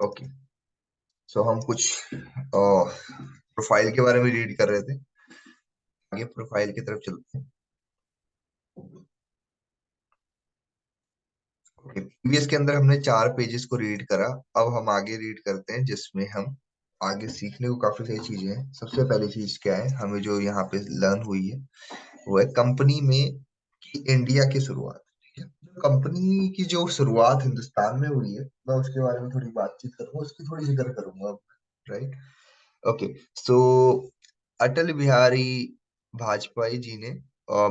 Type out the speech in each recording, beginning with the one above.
Okay. सो हम कुछ profile के बारे में रीड कर रहे थे। आगे प्रोफाइल की तरफ चलते हैं। ओके, प्रीवियस के अंदर हमने 4 पेजेस को रीड करा। अब हम आगे रीड करते हैं, जिसमें हम आगे सीखने को काफी सारी चीजें हैं। सबसे पहली चीज क्या है हमें जो यहाँ पे लर्न हुई है, वो है कंपनी में की इंडिया की शुरुआत। ठीक है, कंपनी की जो शुरुआत हिंदुस्तान में हुई है, मैं उसके बारे में थोड़ी बातचीत करूंगा, उसकी थोड़ी जिक्र करूंगा अब। राइट। ओके। सो अटल बिहारी वाजपेयी जी ने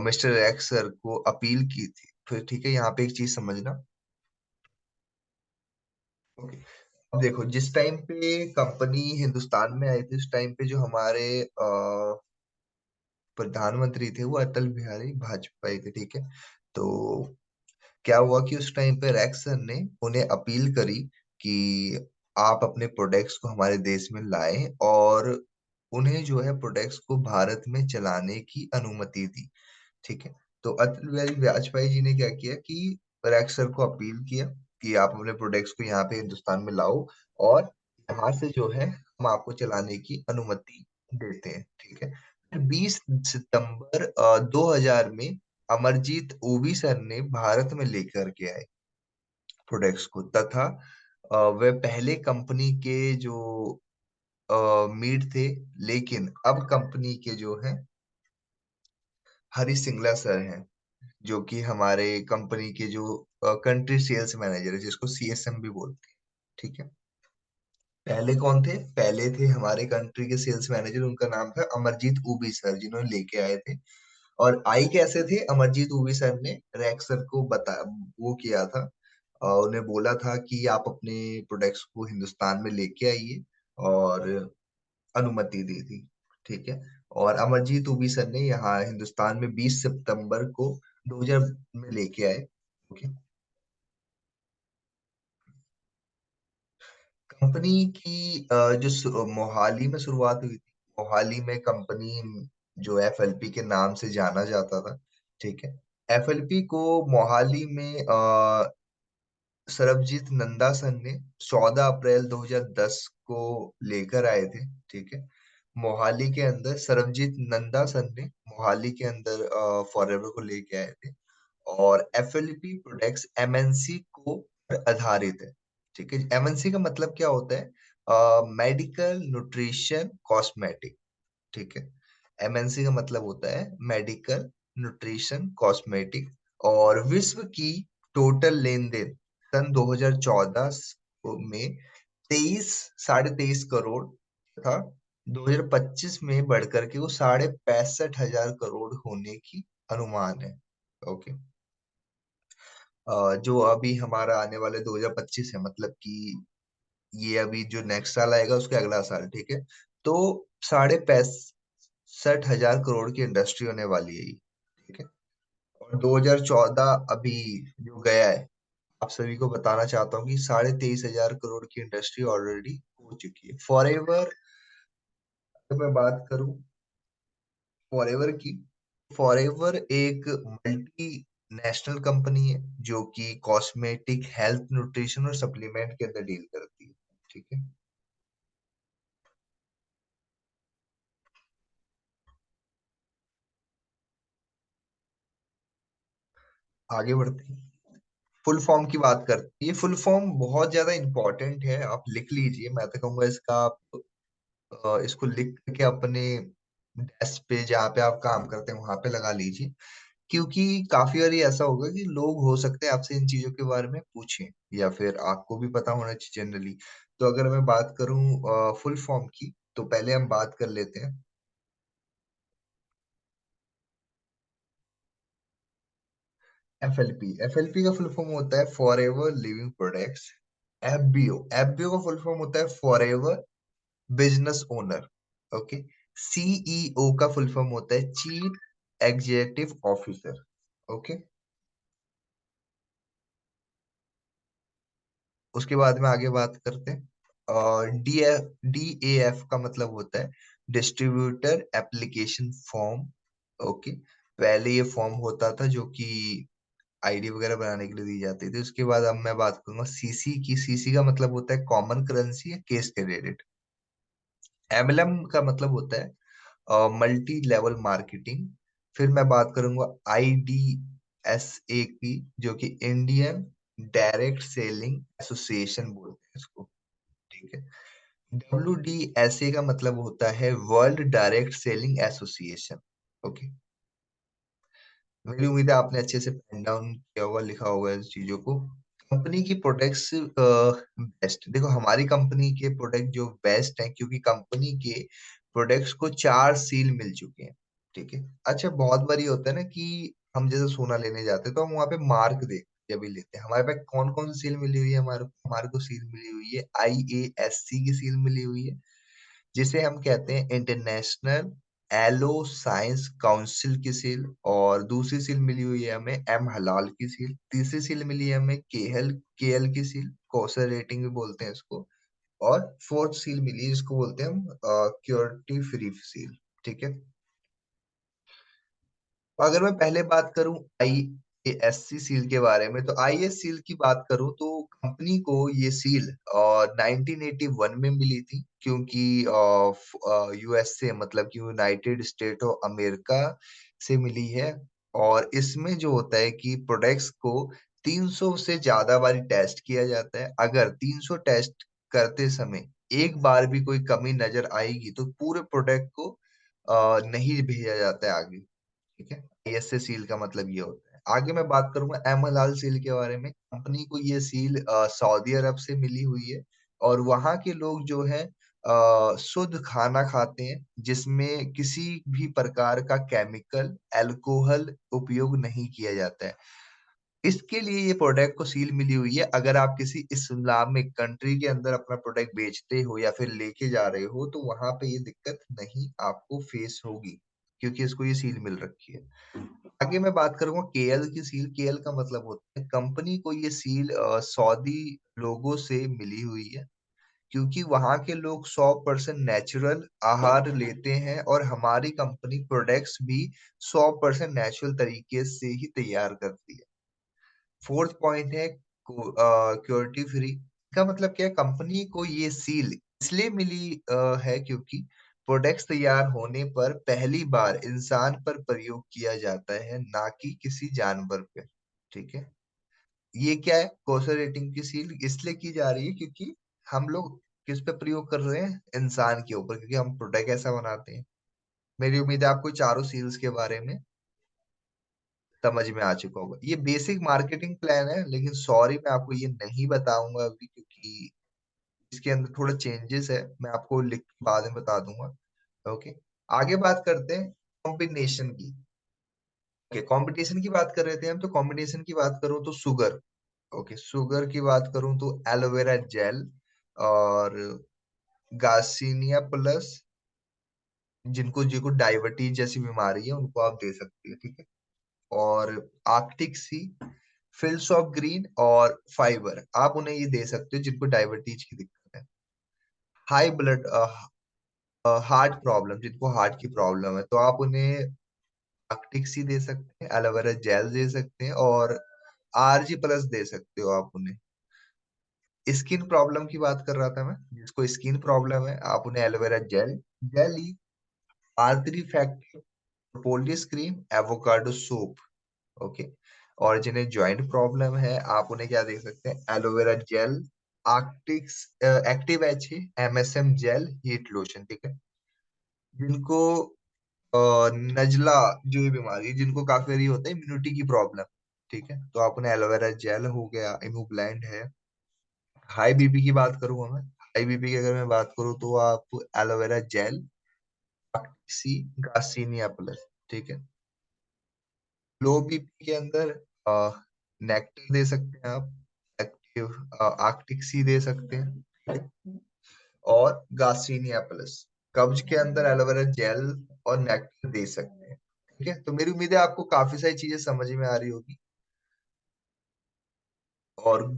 मिस्टर एक्स सर को अपील की थी। फिर ठीक है, यहाँ पे एक चीज समझना। ओके। अब देखो, जिस टाइम पे कंपनी हिंदुस्तान में आई थी, उस टाइम पे जो हमारे प्रधानमंत्री थे वो अटल बिहारी वाजपेयी थे। ठीक है। तो क्या हुआ कि उस टाइम पे रैक्स सर ने उन्हें अपील करी कि आप अपने प्रोडक्ट्स को हमारे देश में लाएं, और उन्हें जो है प्रोडक्ट्स को भारत में चलाने की अनुमति दी। ठीक है। तो अटल बिहारी वाजपेयी जी ने क्या किया कि रैक्स सर को अपील किया कि आप अपने प्रोडक्ट्स को यहाँ पे हिंदुस्तान में लाओ, और यहाँ से जो है हम आपको चलाने की अनुमति देते हैं। ठीक है। फिर 20 सितंबर 2000 में अमरजीत ओवी सर ने भारत में लेकर के आए प्रोडक्ट्स को, तथा वे पहले कंपनी के जो मीट थे। लेकिन अब कंपनी के जो है हरी सिंगला सर हैं, जो कि हमारे कंपनी के जो कंट्री सेल्स मैनेजर है, जिसको सीएसएम भी बोलते हैं। ठीक है। पहले कौन थे? पहले थे हमारे कंट्री के सेल्स मैनेजर, उनका नाम था अमरजीत ऊबी सर, जिन्होंने लेके आए थे। और आई कैसे थे? अमरजीत ऊबी सर ने रैक सर को बता वो किया था, उन्हें बोला था कि आप अपने प्रोडक्ट्स को हिंदुस्तान में लेके आइए, और अनुमति दी थी। ठीक है। और अमरजीत ऊबी सर ने यहाँ हिंदुस्तान में 20 सितंबर को 2000 में लेके आए। ओके। कंपनी की जो मोहाली में शुरुआत हुई थी। मोहाली में कंपनी जो एफएलपी के नाम से जाना जाता था। ठीक है। एफएलपी को मोहाली में सरबजीत नंदासन ने 14 अप्रैल 2010 को लेकर आए थे। ठीक है। मोहाली के अंदर सरबजीत नंदासन ने मोहाली के अंदर फॉरएवर को लेके आए थे। और एफएलपी प्रोडक्ट्स एमएनसी को आधारित है। ठीक है। एमएनसी का मतलब क्या होता है? Medical nutrition cosmetic. ठीक है। एमएनसी का मतलब होता है मेडिकल न्यूट्रिशन कॉस्मेटिक। और विश्व की टोटल लेन देन सन 2014 में 23 साढ़े 23 करोड़ था। 2025 में बढ़कर के वो 65,500 करोड़ होने की अनुमान है। ओके। जो अभी हमारा आने वाले 2025 है, मतलब कि ये अभी जो नेक्स्ट साल आएगा उसके अगला साल। ठीक है। तो 65,500 करोड़ की इंडस्ट्री होने वाली है ये। ठीक है। और 2014 अभी जो गया है, आप सभी को बताना चाहता हूँ कि 23,500 करोड़ की इंडस्ट्री ऑलरेडी हो चुकी है। फॉरएवर, अगर मैं बात करूँ फॉरएवर की, फॉरएवर एक मल्टी नेशनल कंपनी है, जो कि कॉस्मेटिक, हेल्थ, न्यूट्रिशन और सप्लीमेंट के अंदर डील करती है। ठीक है। आगे बढ़ते हैं। फुल फॉर्म की बात करते हैं। ये फुल फॉर्म बहुत ज्यादा इंपॉर्टेंट है, आप लिख लीजिए। मैं तो कहूंगा इसका आप इसको लिख के अपने डेस्क पे, जहाँ पे आप काम करते हैं, वहां पे लगा लीजिए। क्योंकि काफी बार ऐसा होगा कि लोग हो सकते हैं आपसे इन चीजों के बारे में पूछें, या फिर आपको भी पता होना चाहिए जनरली। तो अगर मैं बात करूं फुल फॉर्म की, तो पहले हम बात कर लेते हैं एफएलपी। एफएलपी का फुल फॉर्म होता है for ever living products. FBO, FBO का फुल फॉर्म होता है for ever business owner. Okay. CEO का फुल फॉर्म होता है चीफ एग्जीक्यूटिव ऑफिसर। ओके। उसके बाद में आगे बात करते हैं। और डीएएफ का मतलब होता है डिस्ट्रीब्यूटर एप्लीकेशन फॉर्म। ओके। पहले ये फॉर्म होता था जो कि आईडी वगैरह बनाने के लिए दी जाती थी। उसके बाद अब मैं बात करूंगा सीसी की। सीसी का मतलब होता है कॉमन करेंसी या केस क्रेडिट। एमएलएम का मतलब होता है मल्टी लेवल मार्केटिंग। फिर मैं बात करूंगा आईडीएसए की, जो कि इंडियन डायरेक्ट सेलिंग एसोसिएशन बोलते हैं इसको, ठीक है। डब्ल्यू डी एस ए का मतलब होता है world direct selling association. Okay. मेरी उम्मीद है आपने अच्छे से पेन डाउन किया होगा, लिखा होगा इस चीजों को। कंपनी की प्रोडक्ट्स बेस्ट, देखो हमारी कंपनी के प्रोडक्ट जो बेस्ट हैं, क्योंकि कंपनी के प्रोडक्ट्स को 4 सील मिल चुके हैं, ठीक है। अच्छा, बहुत बारी होता है ना कि हम जैसे सोना लेने जाते हैं तो हम वहां पे मार्क देखते हैं, जब भी लेते हैं हमारे पास कौन कौन सी सील मिली हुई है। हमारे हमारे को सील मिली हुई है IASC की सील मिली हुई है, जिसे हम कहते हैं इंटरनेशनल एलो साइंस काउंसिल की सील। और दूसरी सील मिली हुई है हमें एम हलाल की सील। तीसरी सील मिली है हमें केएल की सील, कोसर रेटिंग भी बोलते हैं इसको। और फोर्थ सील मिली है जिसको बोलते हैं हम क्योरिटी फ्री सील, ठीक है। अगर मैं पहले बात करूं IASC सील के बारे में, तो IAS सील की बात करूं तो कंपनी को ये सील 1981 में मिली थी, क्योंकि यूएसए मतलब कि यूनाइटेड स्टेट ऑफ अमेरिका से मिली है। और इसमें जो होता है कि प्रोडक्ट्स को 300 से ज्यादा बारी टेस्ट किया जाता है। अगर 300 टेस्ट करते समय एक बार भी कोई कमी नजर आएगी तो पूरे प्रोडक्ट को नहीं भेजा जाता है आगे, ठीक है। ISA सील का मतलब ये होता है। आगे मैं बात करूंगा एम हलाल सील के बारे में। कंपनी को ये सील सऊदी अरब से मिली हुई है, और वहां के लोग जो है शुद्ध खाना खाते हैं, जिसमें किसी भी प्रकार का केमिकल अल्कोहल उपयोग नहीं किया जाता है। इसके लिए ये प्रोडक्ट को सील मिली हुई है। अगर आप किसी इस्लामिक कंट्री के अंदर अपना प्रोडक्ट बेचते हो या फिर लेके जा रहे हो, तो वहां पे ये दिक्कत नहीं आपको फेस होगी, क्योंकि इसको ये सील मिल रखी है। आगे मैं बात करूंगा केएल की सील। केएल का मतलब होता है कंपनी को ये सील सऊदी लोगों से मिली हुई है, क्योंकि वहां के लोग 100% नेचुरल आहार लेते हैं, और हमारी कंपनी प्रोडक्ट्स भी 100% नेचुरल तरीके से ही तैयार करती है। फोर्थ पॉइंट है क्योरिटी फ्री। का मतलब क्या है, कंपनी को ये सील इसलिए मिली है क्योंकि प्रोडक्ट्स तैयार होने पर पहली बार इंसान पर प्रयोग किया जाता है, ना कि किसी जानवर पे, ठीक है। ये क्या है, कोसर रेटिंग की सील इसलिए की जा रही है क्योंकि हम लोग किस पे प्रयोग कर रहे हैं, इंसान के ऊपर, क्योंकि हम प्रोडक्ट ऐसा बनाते हैं। मेरी उम्मीद है आपको चारों सील्स के बारे में समझ में आ चुका होगा। ये बेसिक मार्केटिंग प्लान है, लेकिन सॉरी मैं आपको ये नहीं बताऊंगा अभी, क्योंकि इसके अंदर थोड़ा चेंजेस है। मैं आपको लिख के बाद में बता दूंगा। ओके। आगे बात करते हैं कॉम्बिनेशन की। ओके, कंपटीशन की बात कर रहे थे हम, तो कॉम्बिनेशन की बात करूं तो शुगर। ओके, शुगर की बात करूं तो एलोवेरा जेल और गार्सिनिया प्लस। जिनको जिनको डायबिटीज जैसी बीमारी है उनको आप दे सकते हैं, ठीक है। और आर्कटिक सी, फिल्स ऑफ ग्रीन और फाइबर, आप उन्हें ये दे सकते हो जिनको डायबिटीज की दिक्कत है। हाई ब्लड हार्ट प्रॉब्लम, जिनको हार्ट की प्रॉब्लम है, तो आप उन्हें आर्कटिक सी दे सकते हैं, एलोवेरा जेल दे सकते हैं, और RG प्लस दे सकते हो आप उन्हें। स्किन प्रॉब्लम की बात कर रहा था मैं, जिसको स्किन प्रॉब्लम है आप उन्हें aloe vera gel, jelly, artery factor, police cream, avocado soup. Okay. और जिन्हें जॉइंट प्रॉब्लम है आप उन्हें क्या दे सकते हैं, aloe vera gel, Arctics active H, MSM gel, heat lotion, ठीक है। जिनको नजला, जो ये बीमारी है, जिनको काफी बारी होता है इम्यूनिटी की प्रॉब्लम, ठीक है, तो आप उन्हें एलोवेरा जेल हो गया, इमूब्लैंड है। हाई बीपी की बात करूंगा मैं, हाई बीपी की अगर मैं बात करूँ तो आप एलोवेरा जेल, सी, गार्सिनिया प्लस, ठीक है। लो बीपी के अंदर नेक्टर दे सकते हैं आप, एक्टिव आर्कटिक सी दे सकते हैं, और गार्सिनिया प्लस। कब्ज के अंदर एलोवेरा जेल और नेक्टर दे सकते हैं, ठीक है। तो मेरी उम्मीद है आपको काफी सारी चीजें समझ में आ रही होगी। और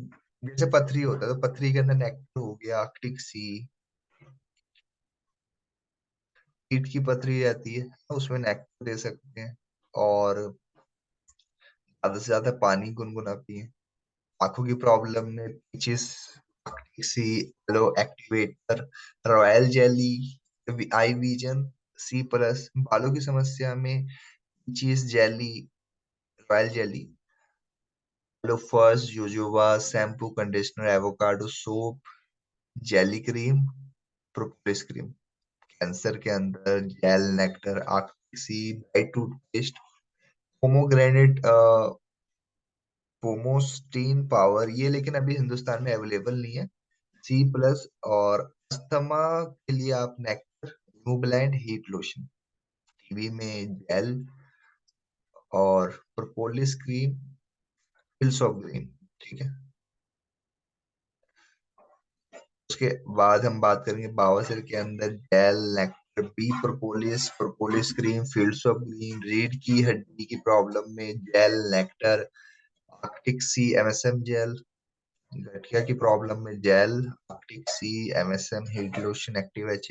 जैसे पथरी होता है तो पथरी के अंदर नेक्टर हो गया, आर्कटिक सी। पीठ की पथरी रहती है, उसमें नेक्टर दे सकते हैं। और ज्यादा से ज्यादा पानी गुनगुना पिए। आंखों की प्रॉब्लम में peaches, C, aloe activator, royal jelly, eye vision, C+। बालों की समस्या में peaches jelly, royal jelly, aloe first, jojoba shampoo, conditioner, avocado soap, jelly cream, propolis cream. Cancer के अंदर gel nectar, Arctic sea, bright toothpaste, pomegranate, Pomesteen power, ये लेकिन अभी हिंदुस्तान में अवेलेबल नहीं है। C+। और अस्थमा के लिए आप नेक्टर, न्यूब्लैंड हीट लोशन, टीबी में जेल और propolis cream, hills of green. ठीक है। उसके बाद हम बात करेंगे बवासीर के अंदर gel nectar, bee propolis, propolis cream, fields of green. रीढ़ की हड्डी की प्रॉब्लम में gel nectar, Arctic Sea, MSM gel. गठिया की प्रॉब्लम में gel, Arctic Sea, MSM heat lotion, active H.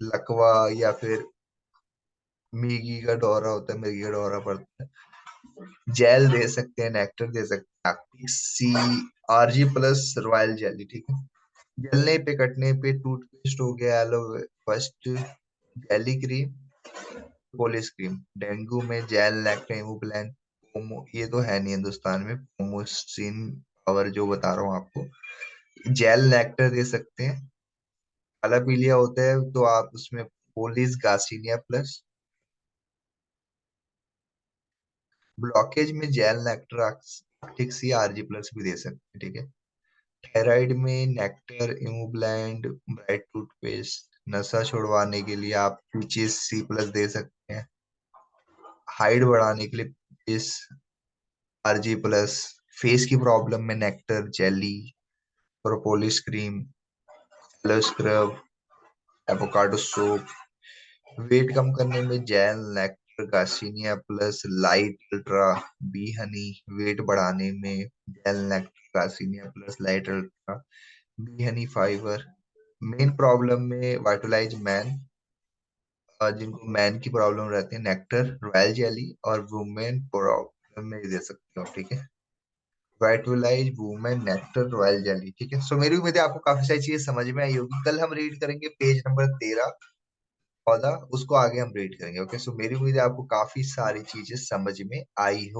लकवा या फिर मिर्गी का दौरा होता है, मिर्गी का दौरा पड़ता है, जेल दे सकते हैं, नेक्टर दे सकते हैं, Arctic Sea, RG+ royal jelly. ठीक है। जलने पे कटने पे टूथपेस्ट हो गया aloe first, jelly cream, polis cream. Dengue में जेल लैक्टेमोप्लान, पोमो, ये तो है नहीं हिंदुस्तान में, पोमोसिन पावर जो बता रहा हूँ आपको, जेल नेक्टर दे सकते हैं। काला पीलिया होता है तो आप उसमें पोलिस गार्सिनिया प्लस। ब्लॉकेज में gel nectar, Arctic Sea, RG+ भी दे सकते हैं। ठीक है। थायराइड में नेक्टर, इमूब्लैंड, ब्राइट टूथपेस्ट। नशा छुड़वाने के लिए आप पीचेस C+ दे सकते हैं। हाइट बढ़ाने के लिए इस RG+। फेस की प्रॉब्लम में nectar jelly, propolis cream, aloe scrub, avocado soap. Weight कम करने में gel nectar, garcinia plus, lite ultra, bee honey. Weight बढ़ाने में gel nectar, garcinia plus, lite ultra, bee honey fibre. Men problem में vitalise man, जिनको man की प्रॉब्लम रहती है, नेक्टर, रॉयल जेली। और वुमेन प्रॉब्लम में दे सकते हो। ठीक है। Vitalise women nectar royal jelly. ठीक है। सो मेरी उम्मीद है आपको काफी सारी चीजें समझ में आई होगी। कल हम रीड करेंगे पेज नंबर 13, 14, उसको आगे हम रीड करेंगे। ओके। सो मेरी उम्मीद है आपको काफी सारी चीजें समझ में आई होगी।